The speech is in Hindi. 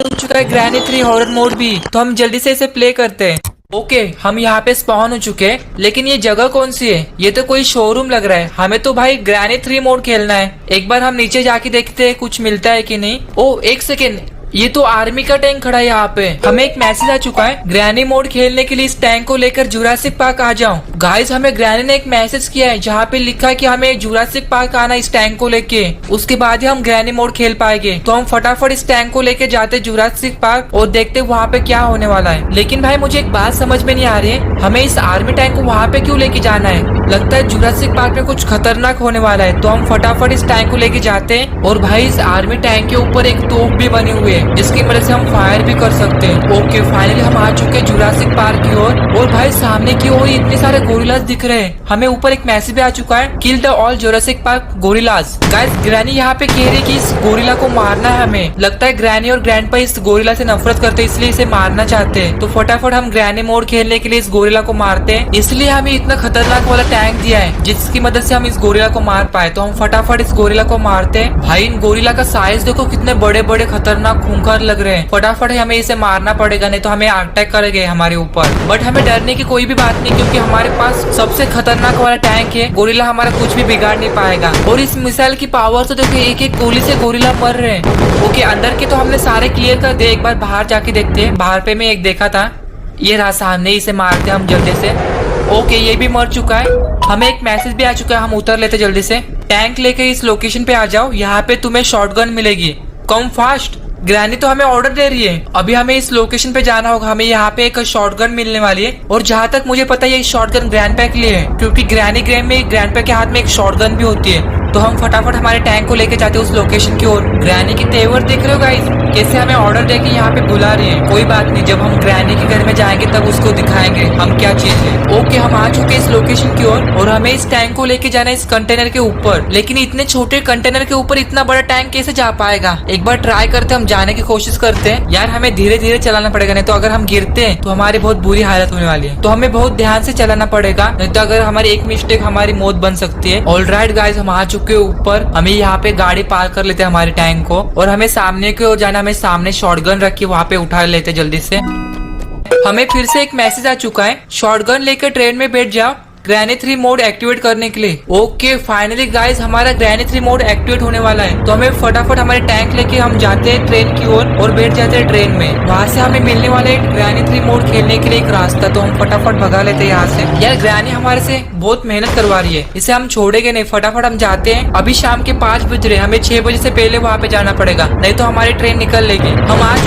हो चुका है ग्रैनी 3 हॉरर मोड भी, तो हम जल्दी से इसे प्ले करते हैं। ओके, हम यहाँ पे स्पॉन हो चुके हैं, लेकिन ये जगह कौन सी है? ये तो कोई शोरूम लग रहा है। हमें तो भाई ग्रैनी 3 मोड खेलना है। एक बार हम नीचे जाके देखते हैं कुछ मिलता है कि नहीं। ओ एक सेकेंड, ये तो आर्मी का टैंक खड़ा है यहाँ पे। हमें एक मैसेज आ चुका है, ग्रैनी मोड खेलने के लिए इस टैंक को लेकर जुरासिक पार्क आ जाओ। गाइस, हमें ग्रैनी ने एक मैसेज किया है जहाँ पे लिखा है कि हमें जुरासिक पार्क आना इस टैंक को लेके, उसके बाद ही हम ग्रैनी मोड खेल पाएंगे। तो हम फटाफट इस टैंक को लेके जाते जुरासिक पार्क और देखते वहाँ पे क्या होने वाला है। लेकिन भाई मुझे एक बात समझ में नहीं आ रही है, हमें इस आर्मी टैंक को वहाँ पे क्यों लेके जाना है? लगता है जुरासिक पार्क में कुछ खतरनाक होने वाला है। तो हम फटाफट इस टैंक को लेके जाते हैं। और भाई इस आर्मी टैंक के ऊपर एक तोप भी बनी हुई है जिसकी मदद से हम फायर भी कर सकते हैं। ओके, फाइनली हम आ चुके हैं जुरासिक पार्क की ओर। और भाई सामने की ओर इतने सारे गोरिल्लास दिख रहे हैं। हमें ऊपर एक मैसेज भी आ चुका है, kill the all Jurassic park gorillas. Guys, granny यहाँ पे कह रही है कि इस गोरिल्ला को मारना है हमें। लगता है ग्रैनी और ग्रैंडपा इस गोरिल्ला से नफरत करते हैं, इसलिए इसे मारना चाहते हैं। तो फटाफट हम ग्रैनी मोड खेलने के लिए इस गोरिल्ला को मारते हैं। इसलिए हमें इतना खतरनाक वाला टैंक दिया है जिसकी मदद से हम इस गोरिल्ला को मार पाए। तो हम फटाफट इस गोरिल्ला को मारते हैं। भाई इन गोरिल्ला का साइज देखो, कितने बड़े बड़े खतरनाक खूंखार लग रहे हैं। फटाफट हमें इसे मारना पड़ेगा, नहीं तो हमें अटैक करेंगे हमारे ऊपर। बट हमें डरने की कोई भी बात नहीं, क्योंकि हमारे पास सबसे खतरनाक वाला टैंक है। गोरिल्ला हमारा कुछ भी बिगाड़ नहीं पाएगा। और इस मिसाइल की पावर से देखो, एक एक गोली से गोरिल्ला मर रहे हैं। ओके, अंदर के तो हमने सारे क्लियर कर दिए। एक बार बाहर जाके देखते हैं। बाहर पे मैं एक देखा था, ये रहा सामने, इसे मारते हम जल्दी से। ओके, ये भी मर चुका है। हमें एक मैसेज भी आ चुका है, हम उतर लेते जल्दी से। टैंक लेके इस लोकेशन पे आ जाओ, यहाँ पे तुम्हें शॉटगन मिलेगी, कम फास्ट। ग्रैनी तो हमें ऑर्डर दे रही है, अभी हमें इस लोकेशन पे जाना होगा। हमें यहाँ पे एक शॉटगन मिलने वाली है। और जहाँ तक मुझे पता है ये शॉटगन ग्रैंडपा के लिए है, क्योंकि ग्रैनी गेम में ग्रैंडपा के हाथ में एक शॉटगन भी होती है। तो हम फटाफट हमारे टैंक को लेके जाते हैं उस लोकेशन की ओर। ग्रैनी की तेवर देख रहे हो गाइस, कैसे हमें ऑर्डर देके यहाँ पे बुला रही है। कोई बात नहीं, जब हम ग्रैनी के घर में जाएंगे तब उसको दिखाएंगे हम क्या चीज है। ओके, हम आ चुके हैं इस लोकेशन की ओर। और हमें इस टैंक को लेके जाना है इस कंटेनर के ऊपर। लेकिन इतने छोटे कंटेनर के ऊपर इतना बड़ा टैंक कैसे जा पाएगा? एक बार ट्राई करते, हम जाने की कोशिश करते हैं। यार हमें धीरे धीरे चलाना पड़ेगा, नहीं तो अगर हम गिरते हैं तो हमारी बहुत बुरी हालत होने वाली है। तो हमें बहुत ध्यान से चलाना पड़ेगा, नहीं तो अगर हमारी एक मिस्टेक हमारी मौत बन सकती है। ऑलराइट गाइस, हम आ चुके हैं ऊपर। हमें यहाँ पे गाड़ी पार्क कर लेते हैं हमारे टैंक को। और हमें सामने की ओर जाना, हमें सामने शॉटगन रखी वहाँ पे उठा लेते जल्दी से। हमें फिर से एक मैसेज आ चुका है, शॉटगन लेकर ट्रेन में बैठ जाओ ग्रैनी 3 मोड एक्टिवेट करने के लिए। ओके, फाइनली गाइस हमारा ग्रैनी 3 मोड एक्टिवेट होने वाला है। तो हमें फटाफट हमारे टैंक लेके हम जाते हैं ट्रेन की ओर और बैठ जाते हैं ट्रेन में। वहाँ से हमें मिलने वाला है ग्रैनी 3 मोड खेलने के लिए एक रास्ता। तो हम फटाफट भगा लेते हैं यहाँ से। यार ग्रैनी हमारे से बहुत मेहनत करवा रही है, इसे हम छोड़ेंगे नहीं। फटाफट हम जाते हैं। अभी शाम के 5 बज रहे, हमें 6 बजे से पहले वहाँ पे जाना पड़ेगा, नहीं तो हमारी ट्रेन निकल लेगी। हम आज